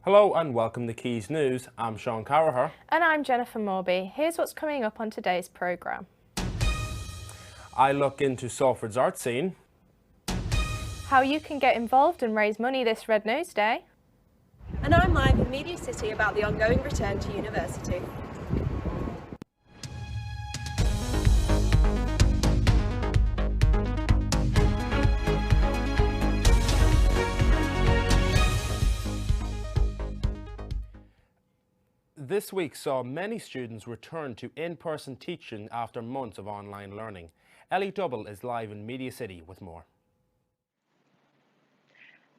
Hello and welcome to Quays News. I'm Sean Carraher. And I'm Jennifer Morby. Here's what's coming up on today's programme. I look into Salford's art scene. How you can get involved and raise money this Red Nose Day. And I'm live in Media City about the ongoing return to university. This week saw many students return to in-person teaching after months of online learning. Ellie Double is live in Media City with more.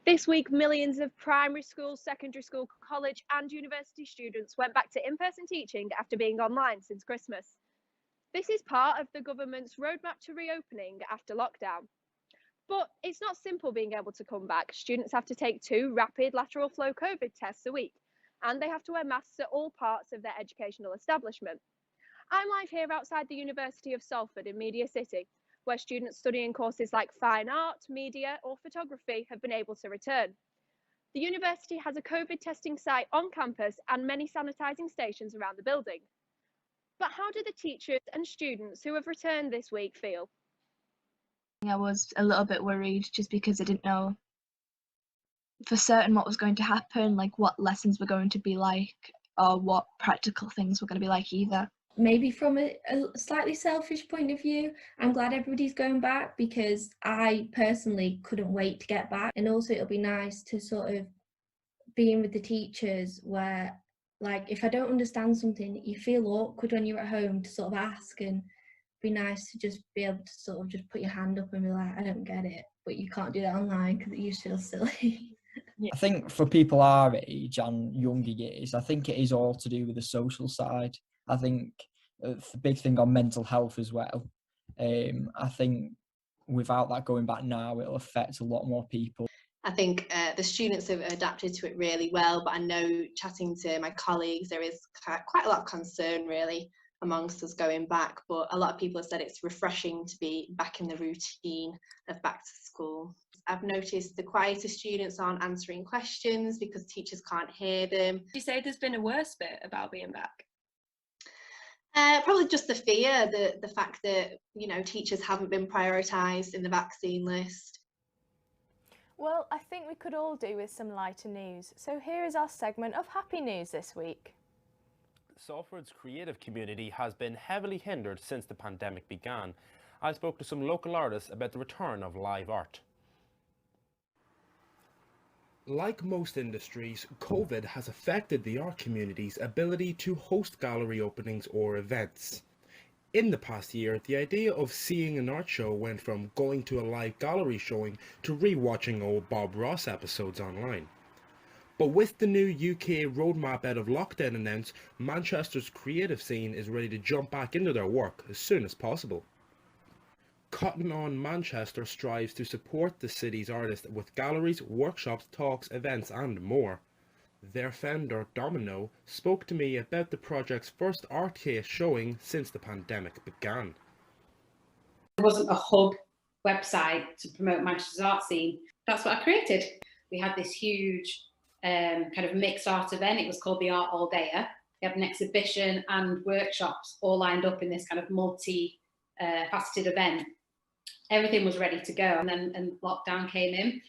This week, millions of primary school, secondary school, college and university students went back to in-person teaching after being online since Christmas. This is part of the government's roadmap to reopening after lockdown. But it's not simple being able to come back. Students have to take 2 rapid lateral flow COVID tests a week, and they have to wear masks at all parts of their educational establishment. I'm live here outside the University of Salford in Media City, where students studying courses like fine art, media or photography have been able to return. The university has a COVID testing site on campus and many sanitising stations around the building. But how do the teachers and students who have returned this week feel? I was a little bit worried just because I didn't know for certain what was going to happen, like what lessons were going to be like or what practical things were going to be like either. Maybe from a slightly selfish point of view, I'm glad everybody's going back because I personally couldn't wait to get back. And also it'll be nice to sort of be in with the teachers where, like, if I don't understand something, you feel awkward when you're at home to sort of ask, and be nice to just be able to sort of just put your hand up and be like, I don't get it, but you can't do that online because it just feels silly. I think for people our age and younger years, I think it is all to do with the social side. I think the big thing on mental health as well. I think without that going back now, it'll affect a lot more people. I think the students have adapted to it really well, but I know chatting to my colleagues, there is quite a lot of concern really amongst us going back, but a lot of people have said it's refreshing to be back in the routine of back to school. I've noticed the quieter students aren't answering questions because teachers can't hear them. Would you say there's been a worse bit about being back? Probably just the fear, the fact that, you know, teachers haven't been prioritised in the vaccine list. Well, I think we could all do with some lighter news. So here is our segment of happy news this week. Salford's creative community has been heavily hindered since the pandemic began. I spoke to some local artists about the return of live art. Like most industries, COVID has affected the art community's ability to host gallery openings or events. In the past year, the idea of seeing an art show went from going to a live gallery showing to re-watching old Bob Ross episodes online. But with the new UK roadmap out of lockdown announced, Manchester's creative scene is ready to jump back into their work as soon as possible. Cotton On Manchester strives to support the city's artists with galleries, workshops, talks, events and more. Their founder, Domino, spoke to me about the project's first art case showing since the pandemic began. There wasn't a hub website to promote Manchester's art scene. That's what I created. We had this huge kind of mixed art event. It was called the Art All Dayer. We had an exhibition and workshops all lined up in this kind of multi-faceted event. Everything was ready to go, and then lockdown came in.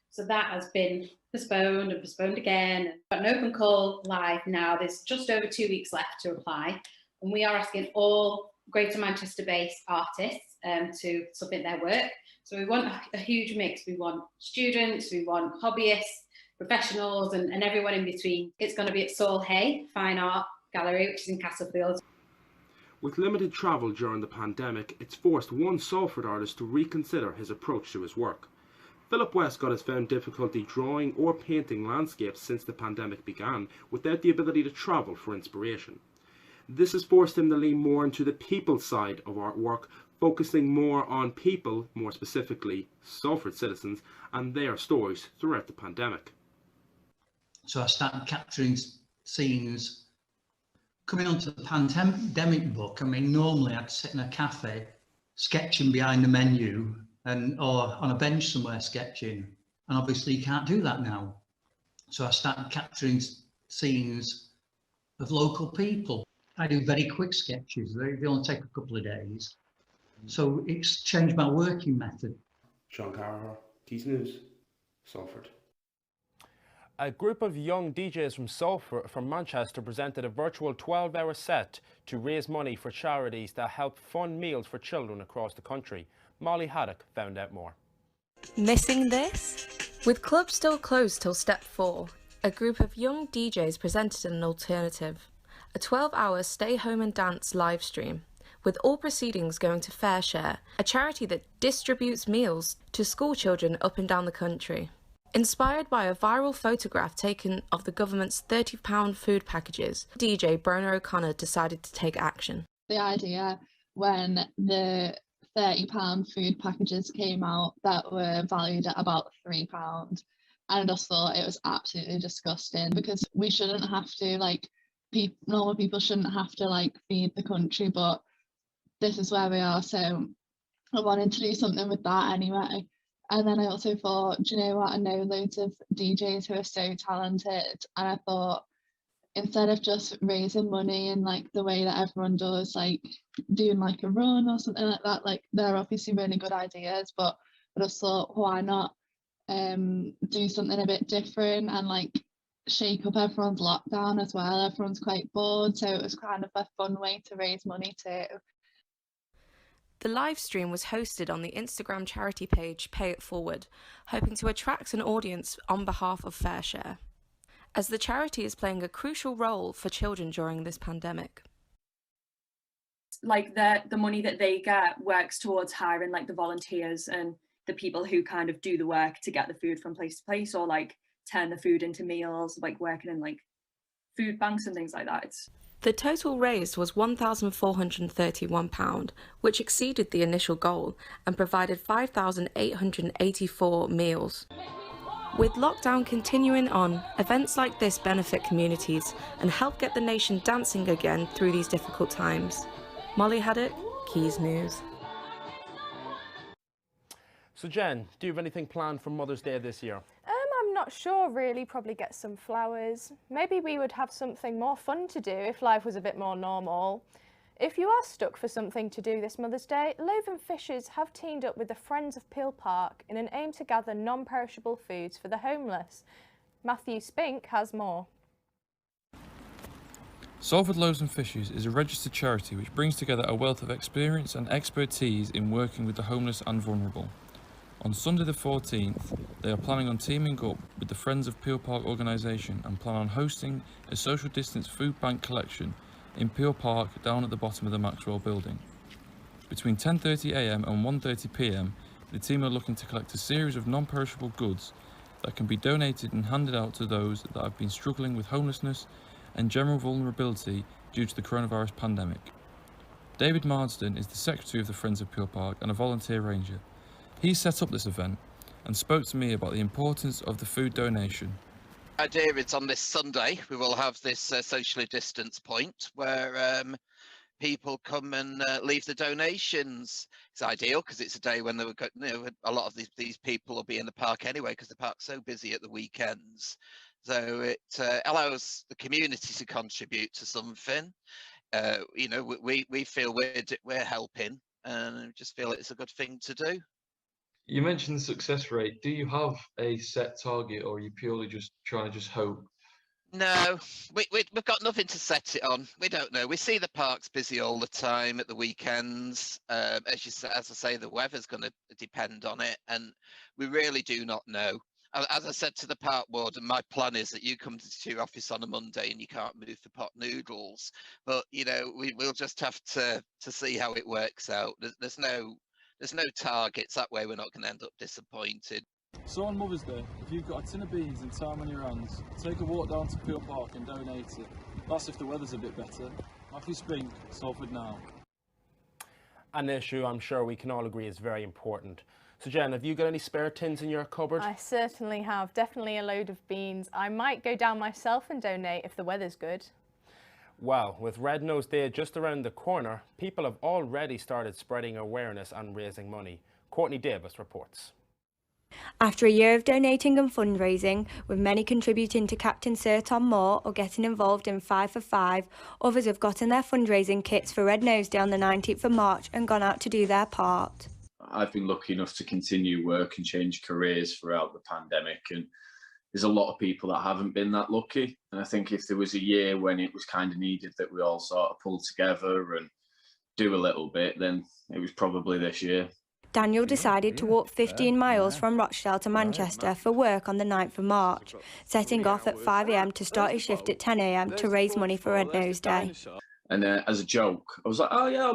So that has been postponed and postponed again. Got an open call live now. There's just over 2 weeks left to apply. And we are asking all Greater Manchester-based artists to submit their work. So we want a huge mix. We want students, we want hobbyists, professionals and everyone in between. It's going to be at Saul Hay Fine Art Gallery, which is in Castlefield. With limited travel during the pandemic, it's forced one Salford artist to reconsider his approach to his work. Philip Westcott has found difficulty drawing or painting landscapes since the pandemic began without the ability to travel for inspiration. This has forced him to lean more into the people side of artwork, focusing more on people, more specifically Salford citizens, and their stories throughout the pandemic. So I started capturing scenes. Coming onto the pandemic book, I mean, normally I'd sit in a cafe sketching behind the menu or on a bench somewhere sketching, and obviously you can't do that now. So I started capturing scenes of local people. I do very quick sketches. They only take a couple of days. So it's changed my working method. Sean Carr, Quays News, Salford. A group of young DJs from Manchester presented a virtual 12-hour set to raise money for charities that help fund meals for children across the country. Molly Haddock found out more. Missing this? With clubs still closed till step 4, a group of young DJs presented an alternative. A 12-hour stay home and dance live stream, with all proceedings going to FareShare, a charity that distributes meals to school children up and down the country. Inspired by a viral photograph taken of the government's £30 food packages, DJ Brona O'Connor decided to take action. The idea when the £30 food packages came out that were valued at about £3, and I just thought it was absolutely disgusting, because we shouldn't have to, normal people shouldn't have to feed the country, but this is where we are, so I wanted to do something with that anyway. And then I also thought, do you know what, I know loads of DJs who are so talented, and I thought, instead of just raising money in the way that everyone does, doing a run or something like that, they're obviously really good ideas, but I just thought, why not do something a bit different and shake up everyone's lockdown as well. Everyone's quite bored, so it was kind of a fun way to raise money too. The live stream was hosted on the Instagram charity page Pay It Forward, hoping to attract an audience on behalf of FareShare, as the charity is playing a crucial role for children during this pandemic. The money that they get works towards hiring the volunteers and the people who kind of do the work to get the food from place to place, or turn the food into meals, working in food banks and things like that. The total raised was £1,431, which exceeded the initial goal and provided 5,884 meals. With lockdown continuing on, events like this benefit communities and help get the nation dancing again through these difficult times. Molly Haddock, Quays News. So Jen, do you have anything planned for Mother's Day this year? I'm not sure really, probably get some flowers. Maybe we would have something more fun to do if life was a bit more normal. If you are stuck for something to do this Mother's Day, Loaven Fishers have teamed up with the Friends of Peel Park in an aim to gather non-perishable foods for the homeless. Matthew Spink has more. Salford Loaves and Fishers is a registered charity which brings together a wealth of experience and expertise in working with the homeless and vulnerable. On Sunday the 14th, they are planning on teaming up with the Friends of Peel Park organisation and plan on hosting a social distance food bank collection in Peel Park down at the bottom of the Maxwell building. Between 10:30 a.m. and 1:30 p.m, the team are looking to collect a series of non-perishable goods that can be donated and handed out to those that have been struggling with homelessness and general vulnerability due to the coronavirus pandemic. David Marsden is the secretary of the Friends of Peel Park and a volunteer ranger. He set up this event and spoke to me about the importance of the food donation. The idea is on this Sunday we will have this socially distanced point where people come and leave the donations. It's ideal because it's a day when a lot of these people will be in the park anyway, because the park's so busy at the weekends. So it allows the community to contribute to something. We feel we're helping, and just feel it's a good thing to do. You mentioned the success rate. Do you have a set target, or are you purely just trying to hope? No, we've got nothing to set it on. We don't know. We see the parks busy all the time at the weekends. As I say, the weather's going to depend on it, and we really do not know. As I said to the park warden, my plan is that you come to your office on a Monday and you can't move the pot noodles. But we'll just have to see how it works out. There's no targets. That way we're not going to end up disappointed. So on Mother's Day, if you've got a tin of beans and time on your hands, take a walk down to Peel Park and donate it. That's if the weather's a bit better. Matthew Spink, Salford Now. An issue I'm sure we can all agree is very important. So Jen, have you got any spare tins in your cupboard? I certainly have, definitely a load of beans. I might go down myself and donate if the weather's good. Well, with Red Nose Day just around the corner, people have already started spreading awareness and raising money. Courtney Davis reports. After a year of donating and fundraising, with many contributing to Captain Sir Tom Moore or getting involved in 5 for 5, others have gotten their fundraising kits for Red Nose Day on the 19th of March and gone out to do their part. I've been lucky enough to continue work and change careers throughout the pandemic, and there's a lot of people that haven't been that lucky. And I think if there was a year when it was kind of needed that we all sort of pull together and do a little bit, then it was probably this year. Daniel decided to walk 15 miles from Rochdale to Manchester for work on the 9th of March, setting off at 5 a.m. to start his shift at 10 a.m. to raise money for Red Nose Day. And as a joke, I was like, oh yeah,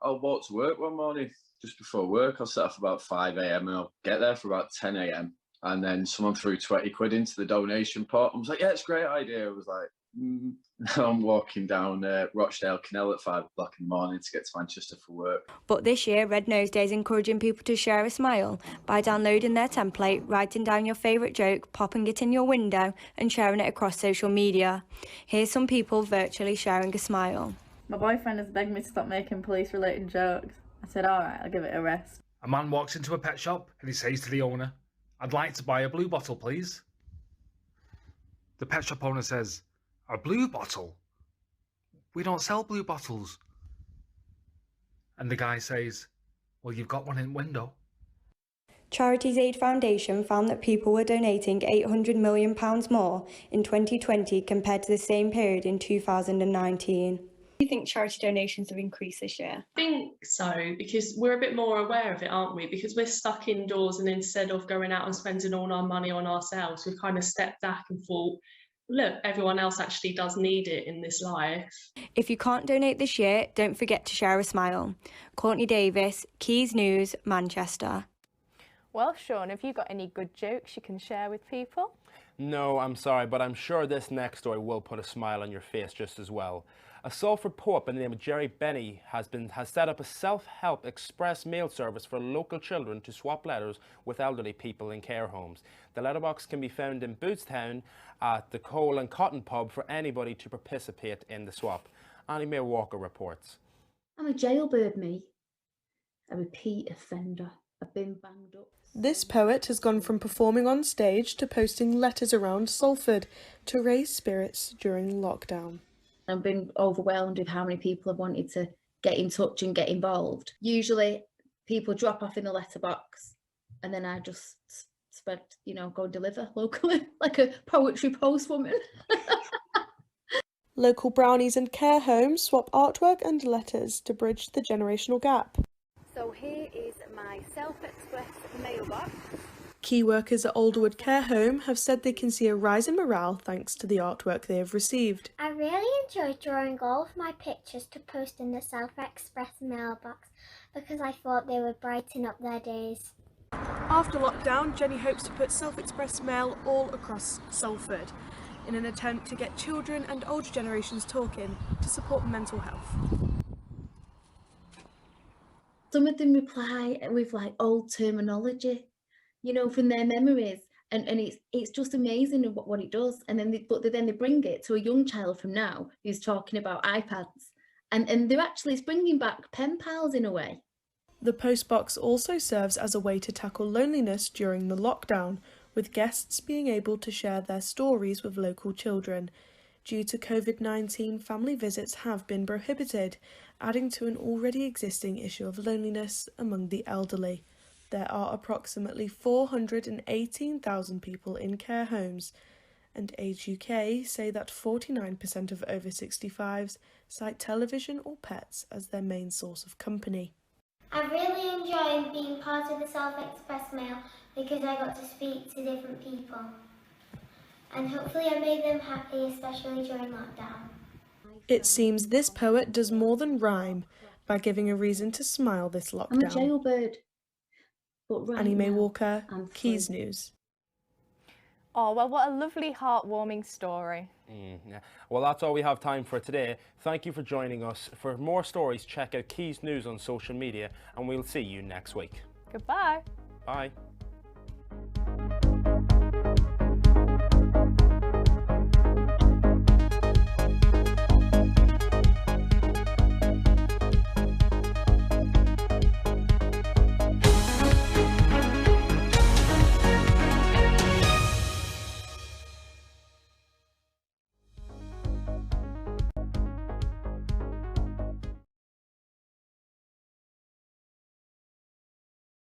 I'll walk to work one morning just before work. I'll set off about 5 a.m. and I'll get there for about 10 a.m. And then someone threw 20 quid into the donation pot. I was like, yeah, it's a great idea. I was like, Now I'm walking down Rochdale Canal at 5 o'clock in the morning to get to Manchester for work. But this year, Red Nose Day is encouraging people to share a smile by downloading their template, writing down your favourite joke, popping it in your window and sharing it across social media. Here's some people virtually sharing a smile. My boyfriend has begged me to stop making police-related jokes. I said, all right, I'll give it a rest. A man walks into a pet shop and he says to the owner, I'd like to buy a blue bottle, please. The pet shop owner says, a blue bottle? We don't sell blue bottles. And the guy says, well, you've got one in the window. Charities Aid Foundation found that people were donating £800 million more in 2020 compared to the same period in 2019. Do you think charity donations have increased this year? I think so, because we're a bit more aware of it, aren't we? Because we're stuck indoors, and instead of going out and spending all our money on ourselves, we've kind of stepped back and thought, look, everyone else actually does need it in this life. If you can't donate this year, don't forget to share a smile. Courtney Davis, Quays News, Manchester. Well, Sean, have you got any good jokes you can share with people? No, I'm sorry, but I'm sure this next story will put a smile on your face just as well. A Salford poet by the name of Jerry Benny has set up a self-help express mail service for local children to swap letters with elderly people in care homes. The letterbox can be found in Bootstown at the Coal and Cotton pub for anybody to participate in the swap. Annie Mae Walker reports. I'm a jailbird, me. A repeat offender. I've been banged up. This poet has gone from performing on stage to posting letters around Salford to raise spirits during lockdown. I've been overwhelmed with how many people have wanted to get in touch and get involved. Usually people drop off in the letterbox and then I just spread, go and deliver locally, like a poetry postwoman. Local brownies and care homes swap artwork and letters to bridge the generational gap. So here is my self-express mailbox. Key workers at Alderwood Care Home have said they can see a rise in morale thanks to the artwork they have received. I really enjoyed drawing all of my pictures to post in the self-express mailbox because I thought they would brighten up their days. After lockdown, Jenny hopes to put self-express mail all across Salford in an attempt to get children and older generations talking to support mental health. Some of them reply with old terminology, from their memories, and it's just amazing what it does. And then they bring it to a young child from now who's talking about iPads, and it's bringing back pen pals in a way. The postbox also serves as a way to tackle loneliness during the lockdown, with guests being able to share their stories with local children. Due to COVID-19, family visits have been prohibited, adding to an already existing issue of loneliness among the elderly. There are approximately 418,000 people in care homes, and Age UK say that 49% of over 65s cite television or pets as their main source of company. I really enjoyed being part of the Self-Express Mail because I got to speak to different people. And hopefully I made them happy, especially during lockdown. It seems this poet does more than rhyme by giving a reason to smile this lockdown. I'm a jailbird. But right Annie Mae now, Walker, I'm Quays free. News. Oh, well, what a lovely, heartwarming story. Yeah. Well, that's all we have time for today. Thank you for joining us. For more stories, check out Quays News on social media, and we'll see you next week. Goodbye. Bye.